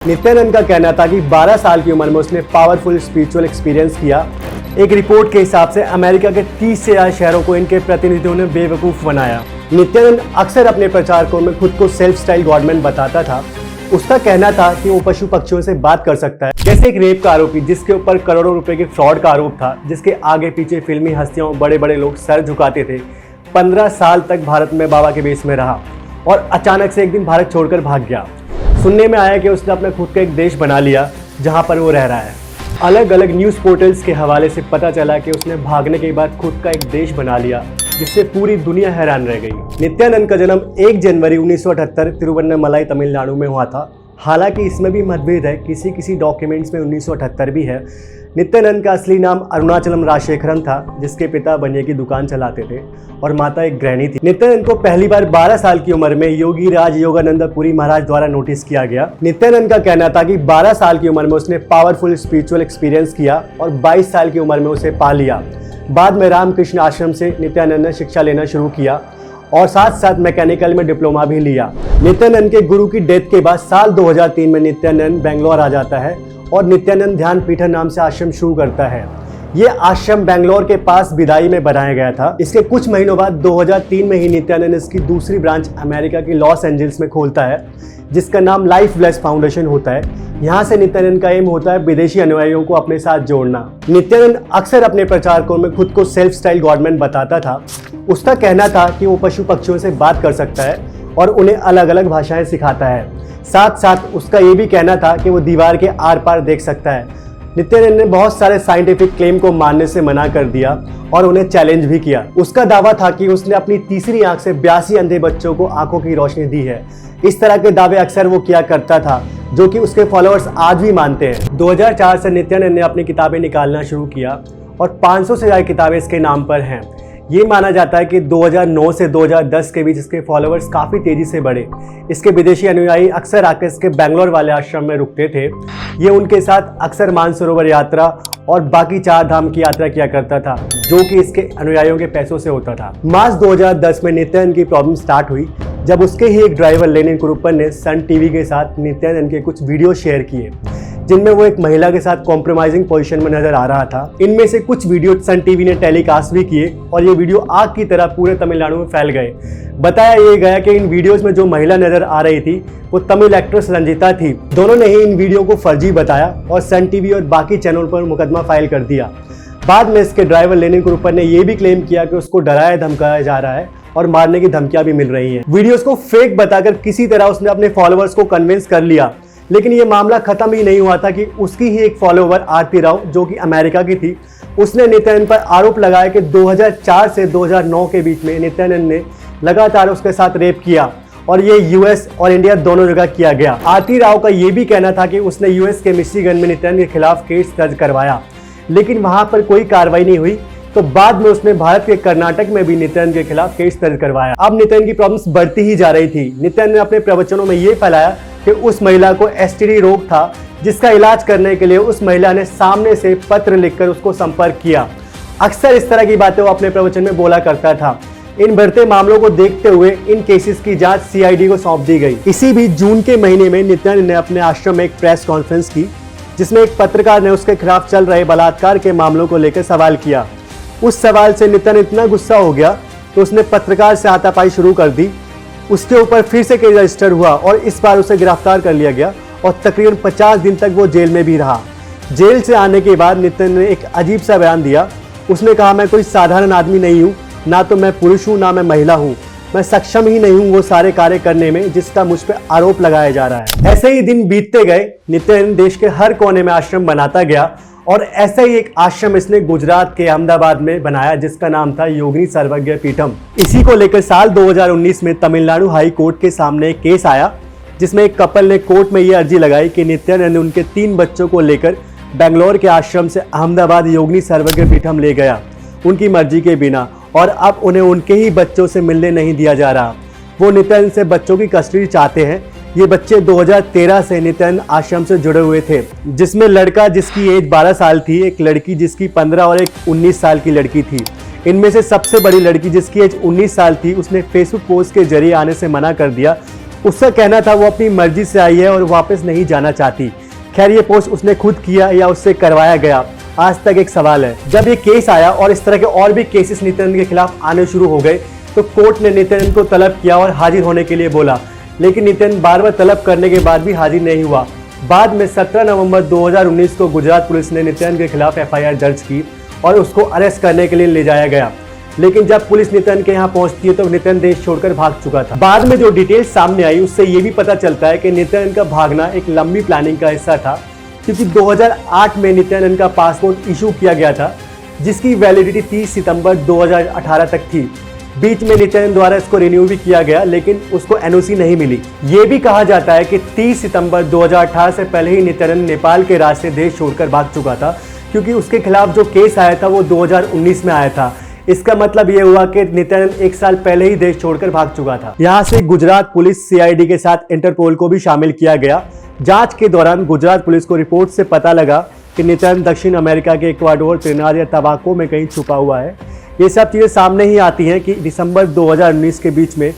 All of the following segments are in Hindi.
नित्यानंद का कहना था कि 12 साल की उम्र में उसने पावरफुल स्पिरिचुअल एक्सपीरियंस किया। एक रिपोर्ट के हिसाब से अमेरिका के 30 से ज्यादा शहरों को इनके प्रतिनिधियों ने बेवकूफ़ बनाया। नित्यानंद अक्सर अपने प्रचारकों में खुद को सेल्फ स्टाइल गॉडमैन बताता था। उसका कहना था कि वो पशु पक्षियों से बात कर सकता है, जैसे एक रेप का आरोपी जिसके ऊपर करोड़ों रुपए के फ्रॉड का आरोप था, जिसके आगे पीछे फिल्मी हस्तियों बड़े बड़े लोग सर झुकाते थे। 15 साल तक भारत में बाबा के बेस में रहा और अचानक से एक दिन भारत छोड़कर भाग गया। सुनने में आया कि उसने अपना खुद का एक देश बना लिया जहां पर वो रह रहा है। अलग अलग न्यूज़ पोर्टल्स के हवाले से पता चला कि उसने भागने के बाद खुद का एक देश बना लिया, जिससे पूरी दुनिया हैरान रह गई। नित्यानंद का जन्म 1 जनवरी 1978 तिरुवन्नामलाई तमिलनाडु में हुआ था। हालांकि इसमें भी मतभेद है, किसी डॉक्यूमेंट्स में 1978 भी है। नित्यानंद का असली नाम अरुणाचलम राजशेखरन था, जिसके पिता बनिए की दुकान चलाते थे और माता एक गृहिणी थी। नित्यानंद को पहली बार 12 साल की उम्र में योगी राज योगानंद पुरी महाराज द्वारा नोटिस किया गया। नित्यानंद का कहना था कि 12 साल की उम्र में उसने पावरफुल स्पिरिचुअल एक्सपीरियंस किया और 22 साल की उम्र में उसे पा लिया। बाद में रामकृष्ण आश्रम से नित्यानंद ने शिक्षा लेना शुरू किया और साथ साथ मैकेनिकल में डिप्लोमा भी लिया। नित्यानंद के गुरु की डेथ के बाद साल 2003 में नित्यानंद बेंगलोर आ जाता है और नित्यानंद ध्यान पीठम नाम से आश्रम शुरू करता है। ये आश्रम बेंगलोर के पास बिदाई में बनाया गया था। इसके कुछ महीनों बाद 2003 में ही नित्यानंद इसकी दूसरी ब्रांच अमेरिका की लॉस एंजल्स में खोलता है, जिसका नाम लाइफ ब्लेस फाउंडेशन होता है। यहाँ से नित्यानंद का एम होता है विदेशी अनुयायियों को अपने साथ जोड़ना। नित्यानंद अक्सर अपने प्रचारकों में खुद को सेल्फ स्टाइल गॉडमैन बताता था। उसका कहना था कि वो पशु पक्षियों से बात कर सकता है और उन्हें अलग अलग भाषाएं सिखाता है। साथ साथ उसका ये भी कहना था कि वो दीवार के आर पार देख सकता है। नित्यानंद ने बहुत सारे साइंटिफिक क्लेम को मानने से मना कर दिया और उन्हें चैलेंज भी किया। उसका दावा था कि उसने अपनी तीसरी आंख से 82 अंधे बच्चों को आंखों की रोशनी दी है। इस तरह के दावे अक्सर वो किया करता था, जो कि उसके फॉलोअर्स आज भी मानते हैं। 2004 से नित्यानंद ने अपनी किताबें निकालना शुरू किया और 500 से ज्यादा किताबें इसके नाम पर हैं। ये माना जाता है कि 2009 से 2010 के बीच इसके फॉलोअर्स काफ़ी तेज़ी से बढ़े। इसके विदेशी अनुयायी अक्सर आकर इसके बेंगलोर वाले आश्रम में रुकते थे। ये उनके साथ अक्सर मानसरोवर यात्रा और बाकी 4 धाम की यात्रा किया करता था, जो कि इसके अनुयायियों के पैसों से होता था। मार्च 2010 में नित्यानंद की प्रॉब्लम स्टार्ट हुई, जब उसके ही एक ड्राइवर लेनिन कुरुप्पन ने सन टीवी के साथ नित्यानंद के कुछ वीडियो शेयर किए, जिनमें वो एक महिला के साथ कॉम्प्रोमाइजिंग पोजीशन में नजर आ रहा था। इनमें से कुछ वीडियो सन टीवी ने टेलीकास्ट भी किए और ये वीडियो आग की तरह पूरे तमिलनाडु में फैल गए। बताया ये गया कि इन वीडियोस में जो महिला नजर आ रही थी वो तमिल एक्ट्रेस रंजीता थी। दोनों ने ही इन वीडियो को फर्जी बताया और सन टीवी और बाकी चैनल पर मुकदमा फाइल कर दिया। बाद में इसके ड्राइवर लेनिन कुरुप्पन ने यह भी क्लेम किया कि उसको डराया धमकाया जा रहा है और मारने की धमकियां भी मिल रही हैं। वीडियोस को फेक बताकर किसी तरह उसने अपने फॉलोअर्स को कन्विंस कर लिया। लेकिन ये मामला खत्म ही नहीं हुआ था कि उसकी ही एक फॉलोअर आरती राव, जो कि अमेरिका की थी, उसने नित्यानंद पर आरोप लगाया कि 2004 से 2009 के बीच में नित्यानंद ने लगातार उसके साथ रेप किया और ये यूएस और इंडिया दोनों जगह किया गया। आरती राव का ये भी कहना था कि उसने यूएस के मिशिगन में नित्यानंद के खिलाफ केस दर्ज करवाया, लेकिन वहां पर कोई कार्रवाई नहीं हुई। तो बाद में उसने भारत के कर्नाटक में भी नित्यानंद के खिलाफ केस दर्ज करवाया। अब नित्यानंद की प्रॉब्लम्स बढ़ती ही जा रही थी। नित्यानंद ने अपने प्रवचनों में ये फैलाया कि उस महिला को एसटीडी रोग था, जिसका इलाज करने के लिए उस महिला ने सामने से पत्र लिखकर उसको संपर्क किया। अक्सर इस तरह की बातें वो अपने प्रवचन में बोला करता था। इन बढ़ते मामलों को देखते हुए इन केसेस की जांच सीआईडी को सौंप दी गई। इसी बीच जून के महीने में नित्यानंद ने अपने आश्रम में एक प्रेस कॉन्फ्रेंस की, जिसमें एक पत्रकार ने उसके खिलाफ चल रहे बलात्कार के मामलों को लेकर सवाल किया। उस सवाल से नित्यानंद इतना गुस्सा हो गया तो उसने पत्रकार से हाथापाई शुरू कर दी। उसके ऊपर फिर से केस रजिस्टर हुआ और इस बार उसे गिरफ्तार कर लिया गया और तकरीबन 50 दिन तक वो जेल में भी रहा। जेल से आने के बाद नित्यानंद ने एक अजीब सा बयान दिया। उसने कहा, मैं कोई साधारण आदमी नहीं हूँ, ना तो मैं पुरुष हूँ ना मैं महिला हूँ, मैं सक्षम ही नहीं हूँ वो सारे कार्य करने में जिसका मुझ पर आरोप लगाया जा रहा है। ऐसे ही दिन बीतते गए। नित्यानंद देश के हर कोने में आश्रम बनाता गया और ऐसा ही एक आश्रम इसने गुजरात के अहमदाबाद में बनाया, जिसका नाम था योगिनी सर्वज्ञ पीठम। इसी को लेकर साल 2019 में तमिलनाडु हाई कोर्ट के सामने एक केस आया, जिसमें एक कपल ने कोर्ट में ये अर्जी लगाई कि नित्यानंद उनके 3 बच्चों को लेकर बेंगलोर के आश्रम से अहमदाबाद योगिनी सर्वज्ञ पीठम ले गया, उनकी मर्जी के बिना, और अब उन्हें उनके ही बच्चों से मिलने नहीं दिया जा रहा। वो नित्यानंद से बच्चों की कस्टडी चाहते हैं। ये बच्चे 2013 से नित्यानंद आश्रम से जुड़े हुए थे, जिसमें लड़का जिसकी एज 12 साल थी, एक लड़की जिसकी 15 और एक 19 साल की लड़की थी। इनमें से सबसे बड़ी लड़की जिसकी एज 19 साल थी, उसने फेसबुक पोस्ट के जरिए आने से मना कर दिया उसका कहना था वो अपनी मर्जी से आई है और वापस नहीं जाना चाहती। खैर ये पोस्ट उसने खुद किया या उससे करवाया गया, आज तक एक सवाल है। जब ये केस आया और इस तरह के और भी केसेस नित्यानंद के खिलाफ आने शुरू हो गए तो कोर्ट ने नित्यानंद को तलब किया और हाजिर होने के लिए बोला, लेकिन नित्यानंद बार बार तलब करने के बाद भी हाजिर नहीं हुआ। बाद में 17 नवंबर 2019 को गुजरात पुलिस ने नित्यानंद के खिलाफ FIR दर्ज की और उसको अरेस्ट करने के लिए ले जाया गया। लेकिन जब पुलिस नित्यानंद के यहाँ पहुंचती है तो नित्यानंद देश छोड़कर भाग चुका था। बाद में जो डिटेल्स सामने आई उससे ये भी पता चलता है कि नित्यानंद का भागना एक लंबी प्लानिंग का हिस्सा था, क्योंकि 2008 में नित्यानंद का पासपोर्ट इशू किया गया था जिसकी वैलिडिटी 30 सितंबर 2018 तक थी। बीच में नित्यानंद द्वारा इसको रिन्यू भी किया गया लेकिन उसको NOC नहीं मिली। ये भी कहा जाता है कि 30 सितंबर 2018 से पहले ही नित्यानंद नेपाल के रास्ते देश छोड़कर भाग चुका था, क्योंकि उसके खिलाफ जो केस आया था वो 2019 में आया था। इसका मतलब ये हुआ कि नित्यानंद 1 साल पहले ही देश छोड़कर भाग चुका था। यहाँ से गुजरात पुलिस CID के साथ इंटरपोल को भी शामिल किया गया। जांच के दौरान गुजरात पुलिस को रिपोर्ट से पता लगा कि नित्यानंद दक्षिण अमेरिका के इक्वाडोर, त्रिनाद या टबाको में कहीं छुपा हुआ है। ये सब चीज़ें सामने ही आती हैं कि दिसंबर 2019 के बीच में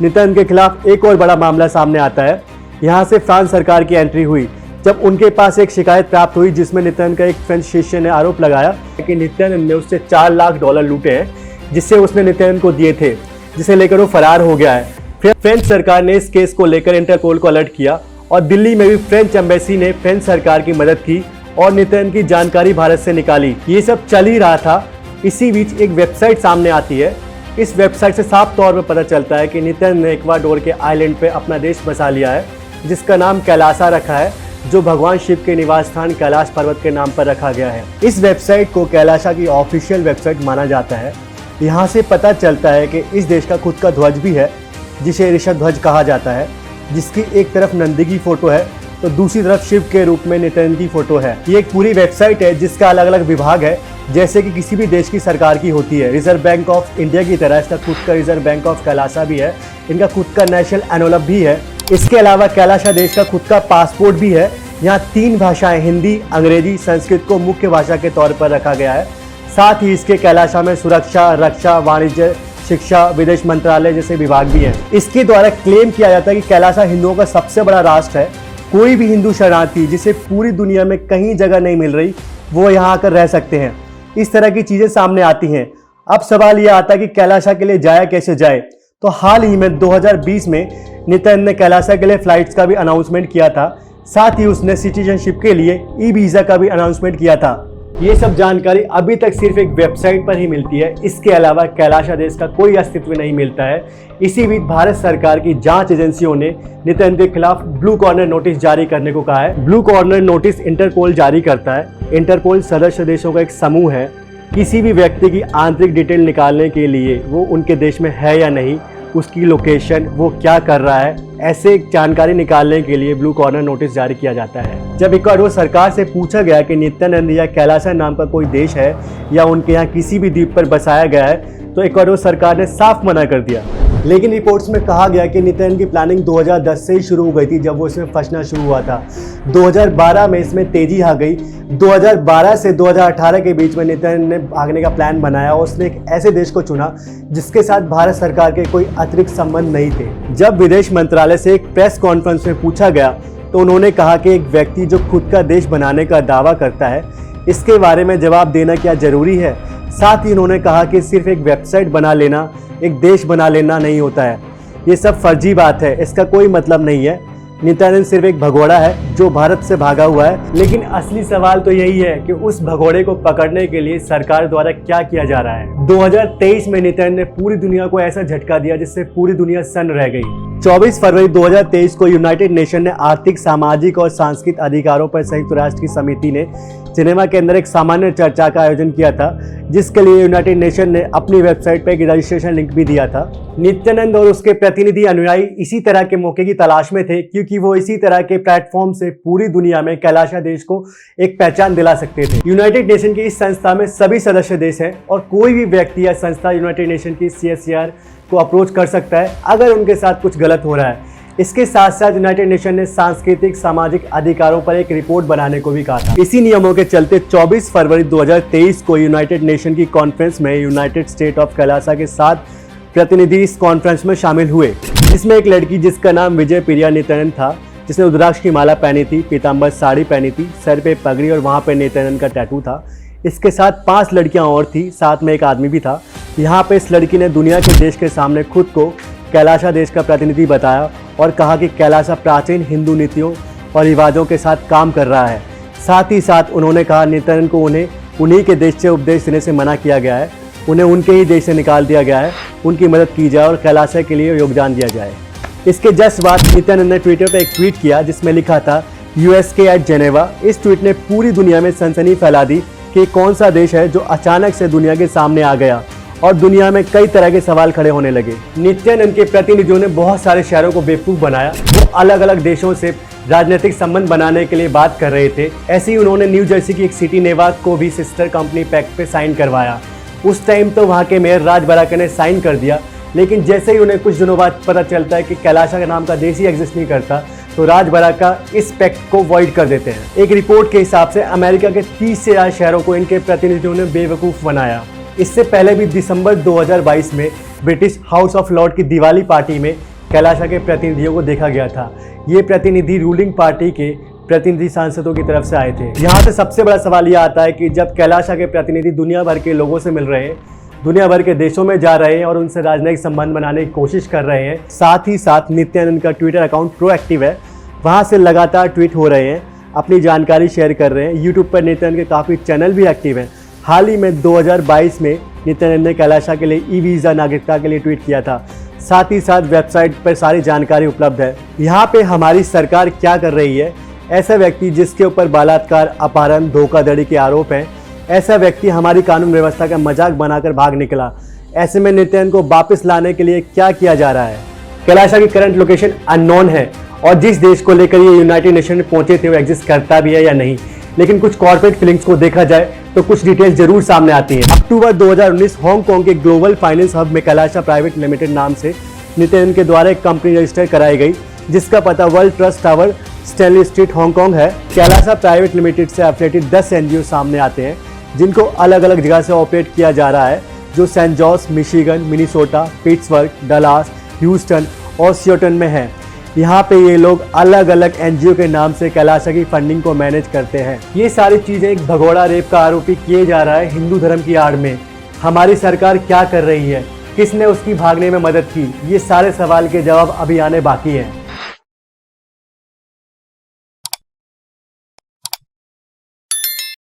नित्यानंद के खिलाफ एक और बड़ा मामला सामने आता है। यहाँ से फ्रांस सरकार की एंट्री हुई जब उनके पास एक शिकायत प्राप्त हुई जिसमें नित्यानंद का एक फ्रेंच शिष्य ने आरोप लगाया कि नित्यानंद ने उससे $4 लाख लूटे हैं, जिससे उसने नित्यानंद को दिए थे, जिसे लेकर वो फरार हो गया है। फिर फ्रेंच सरकार ने इस केस को लेकर इंटरपोल को अलर्ट किया और दिल्ली में भी फ्रेंच एम्बेसी ने फ्रेंच सरकार की मदद की और नित्यानंद की जानकारी भारत से निकाली। ये सब चल ही रहा था, इसी बीच एक वेबसाइट सामने आती है। इस वेबसाइट से साफ तौर पर पता चलता है कि नित्यानंद ने इक्वाडोर के आइलैंड पे अपना देश बसा लिया है, जिसका नाम कैलासा रखा है, जो भगवान शिव के निवास स्थान कैलाश पर्वत के नाम पर रखा गया है। इस वेबसाइट को कैलाशा की ऑफिशियल वेबसाइट माना जाता है। यहाँ से पता चलता है कि इस देश का खुद का ध्वज भी है, जिसे ऋषभ ध्वज कहा जाता है, जिसकी एक तरफ नंदी की फोटो है तो दूसरी तरफ शिव के रूप में नित्यानंद की फोटो है। ये एक पूरी वेबसाइट है जिसका अलग अलग विभाग है, जैसे कि किसी भी देश की सरकार की होती है। रिजर्व बैंक ऑफ इंडिया की तरह इसका खुद का रिजर्व बैंक ऑफ कैलाशा भी है, इनका खुद का नेशनल एनवलप भी है। इसके अलावा कैलाशा देश का खुद का पासपोर्ट भी है। यहाँ 3 भाषाएं हिंदी, अंग्रेजी, संस्कृत को मुख्य भाषा के तौर पर रखा गया है। साथ ही इसके कैलाशा में सुरक्षा, रक्षा, वाणिज्य, शिक्षा, विदेश मंत्रालय जैसे विभाग भी हैं। इसके द्वारा क्लेम किया जाता है कि कैलाशा हिंदुओं का सबसे बड़ा राष्ट्र है। कोई भी हिंदू शरणार्थी जिसे पूरी दुनिया में कहीं जगह नहीं मिल रही, वो यहाँ आकर रह सकते हैं। इस तरह की चीजें सामने आती हैं। अब सवाल यह आता है कि कैलाशा के लिए जाया कैसे जाए। तो हाल ही में 2020 में नित्यानंद ने कैलाशा के लिए फ्लाइट्स का भी अनाउंसमेंट किया था। साथ ही उसने सिटीजनशिप के लिए वीज़ा का भी अनाउंसमेंट किया था। ये सब जानकारी अभी तक सिर्फ एक वेबसाइट पर ही मिलती है। इसके अलावा कैलाशा देश का कोई अस्तित्व नहीं मिलता है। इसी बीच भारत सरकार की जांच एजेंसियों ने नित्यानंद के खिलाफ ब्लू कॉर्नर नोटिस जारी करने को कहा है। ब्लू कॉर्नर नोटिस इंटरपोल जारी करता है। इंटरपोल सदस्य देशों का एक समूह है। किसी भी व्यक्ति की आंतरिक डिटेल निकालने के लिए वो उनके देश में है या नहीं, उसकी लोकेशन, वो क्या कर रहा है, ऐसे जानकारी निकालने के लिए ब्लू कॉर्नर नोटिस जारी किया जाता है। जब इक्वाडोर सरकार से पूछा गया कि नित्यानंद या कैलाशा नाम का कोई देश है या उनके यहाँ किसी भी द्वीप पर बसाया गया है, तो इक्वाडोर सरकार ने साफ मना कर दिया। लेकिन रिपोर्ट्स में कहा गया कि नित्यानंद की प्लानिंग 2010 से ही शुरू हो गई थी, जब वो इसमें फंसना शुरू हुआ था। 2012 में इसमें तेजी आ गई। 2012 से 2018 के बीच में नित्यानंद ने भागने का प्लान बनाया और उसने एक ऐसे देश को चुना जिसके साथ भारत सरकार के कोई अतिरिक्त संबंध नहीं थे। जब विदेश मंत्रालय से एक प्रेस कॉन्फ्रेंस में पूछा गया तो उन्होंने कहा कि एक व्यक्ति जो खुद का देश बनाने का दावा करता है, इसके बारे में जवाब देना क्या जरूरी है। साथ ही उन्होंने कहा कि सिर्फ एक वेबसाइट बना लेना, एक देश बना लेना नहीं होता है। ये सब फर्जी बात है, इसका कोई मतलब नहीं है। नित्यानंद सिर्फ एक भगोड़ा है जो भारत से भागा हुआ है। लेकिन असली सवाल तो यही है कि उस भगोड़े को पकड़ने के लिए सरकार द्वारा क्या किया जा रहा है। 2023 में नित्यानंद ने पूरी दुनिया को ऐसा झटका दिया जिससे पूरी दुनिया सन्न रह गई। 24 फरवरी 2023 को यूनाइटेड नेशन ने आर्थिक, सामाजिक और सांस्कृतिक अधिकारों पर संयुक्त राष्ट्र की समिति ने सिनेमा के अंदर एक सामान्य चर्चा का आयोजन किया था, जिसके लिए यूनाइटेड नेशन ने अपनी वेबसाइट पर एक रजिस्ट्रेशन लिंक भी दिया था। नित्यानंद और उसके प्रतिनिधि अनुयायी इसी तरह के मौके की तलाश में थे, क्योंकि वो इसी तरह के प्लेटफॉर्म से पूरी दुनिया में कैलाशा देश को एक पहचान दिला सकते थे। यूनाइटेड नेशन की इस संस्था में सभी सदस्य देश हैं और कोई भी व्यक्ति या संस्था यूनाइटेड नेशन की CSR को अप्रोच कर सकता है अगर उनके साथ कुछ गलत हो रहा है। इसके साथ साथ यूनाइटेड नेशन ने सांस्कृतिक, सामाजिक अधिकारों पर एक रिपोर्ट बनाने को भी कहा था। इसी नियमों के चलते 24 फरवरी 2023 को यूनाइटेड नेशन की कॉन्फ्रेंस में यूनाइटेड स्टेट ऑफ कैलाशा के 7 प्रतिनिधि इस कॉन्फ्रेंस में शामिल हुए, जिसमें एक लड़की जिसका नाम विजय प्रिया नित्यानंद था, जिसने रुद्राक्ष की माला पहनी थी, पीतांबर साड़ी पहनी थी, सर पे पगड़ी और वहाँ पे नित्यानंद का टैटू था। इसके साथ 5 लड़कियां और थी, साथ में एक आदमी भी था। यहाँ पे इस लड़की ने दुनिया के देश के सामने खुद को कैलाशा देश का प्रतिनिधि बताया और कहा कि कैलाशा प्राचीन हिंदू नीतियों और रिवाजों के साथ काम कर रहा है। साथ ही साथ उन्होंने कहा नित्यानंद को उन्हीं के देश से उपदेश देने से मना किया गया है, उन्हें उनके ही देश से निकाल दिया गया है, उनकी मदद की जाए और कैलाशा के लिए योगदान दिया जाए। इसके जस्ट बाद नित्यानंद ने ट्विटर पर एक ट्वीट किया जिसमें लिखा था USK at जेनेवा। इस ट्वीट ने पूरी दुनिया में सनसनी फैला दी कि कौन सा देश है जो अचानक से दुनिया के सामने आ गया और दुनिया में कई तरह के सवाल खड़े होने लगे। नित्यानंद के प्रतिनिधियों ने बहुत सारे शहरों को बेवकूफ़ बनाया। वो अलग अलग देशों से राजनीतिक संबंध बनाने के लिए बात कर रहे थे। ऐसे ही उन्होंने न्यू जर्सी की एक सिटी नेवाक को भी सिस्टर कंपनी पैक्ट पे साइन करवाया। उस टाइम तो वहाँ के मेयर राज बराकर ने साइन कर दिया, लेकिन जैसे ही उन्हें कुछ दिनों बाद पता चलता है कि कैलाशा के नाम का देश ही एग्जिस्ट नहीं करता, तो राज बराकर इस पैक्ट को वॉइड कर देते हैं। एक रिपोर्ट के हिसाब से अमेरिका के 30 से ज़्यादा शहरों को इनके प्रतिनिधियों ने बेवकूफ़ बनाया। इससे पहले भी दिसंबर 2022 में ब्रिटिश हाउस ऑफ लॉर्ड की दिवाली पार्टी में कैलाशा के प्रतिनिधियों को देखा गया था। ये प्रतिनिधि रूलिंग पार्टी के प्रतिनिधि सांसदों की तरफ से आए थे। यहाँ से सबसे बड़ा सवाल यह आता है कि जब कैलाशा के प्रतिनिधि दुनिया भर के लोगों से मिल रहे हैं, दुनिया भर के देशों में जा रहे हैं और उनसे राजनयिक संबंध बनाने की कोशिश कर रहे हैं, साथ ही साथ नित्यानंद का ट्विटर अकाउंट प्रोएक्टिव है, वहाँ से लगातार ट्वीट हो रहे हैं, अपनी जानकारी शेयर कर रहे हैं। यूट्यूब पर नित्यानंद के काफ़ी चैनल भी एक्टिव हैं। हाल ही में 2022 में नित्यानंद ने कैलाशा के लिए ई-वीज़ा नागरिकता के लिए ट्वीट किया था। साथ ही साथ वेबसाइट पर सारी जानकारी उपलब्ध है। यहाँ पे हमारी सरकार क्या कर रही है, ऐसा व्यक्ति जिसके ऊपर बलात्कार, अपहरण, धोखाधड़ी के आरोप हैं, ऐसा व्यक्ति हमारी कानून व्यवस्था का मजाक बनाकर भाग निकला। ऐसे में नित्यानंद को वापस लाने के लिए क्या किया जा रहा है? कैलाशा की करंट लोकेशन अननोन है और जिस देश को लेकर ये यूनाइटेड नेशन में पहुंचे थे वो एग्जिस्ट करता भी है या नहीं, लेकिन कुछ कॉर्पोरेट फीलिंग्स को देखा जाए तो कुछ डिटेल्स जरूर सामने आती हैं। अक्टूबर 2019 हांगकांग के ग्लोबल फाइनेंस हब में कैलाशा प्राइवेट लिमिटेड नाम से नित्यानंद के द्वारा एक कंपनी रजिस्टर कराई गई, जिसका पता world trust tower, Stanley street, Hong Kong है। कैलाशा प्राइवेट लिमिटेड से एफिलिएटेड 10 NGO सामने आते हैं, जिनको अलग अलग जगह से ऑपरेट किया जा रहा है, जो San Jose, Michigan, Minnesota, Pittsburgh, Dallas, Houston और सियोटन में है। यहाँ पे ये लोग अलग अलग NGO के नाम से कैलाशा की फंडिंग को मैनेज करते हैं। ये सारी चीज़ें एक भगोड़ा रेप का आरोपी किए जा रहा है हिंदू धर्म की आड़ में। हमारी सरकार क्या कर रही है, किसने उसकी भागने में मदद की, ये सारे सवाल के जवाब अभी आने बाकी हैं।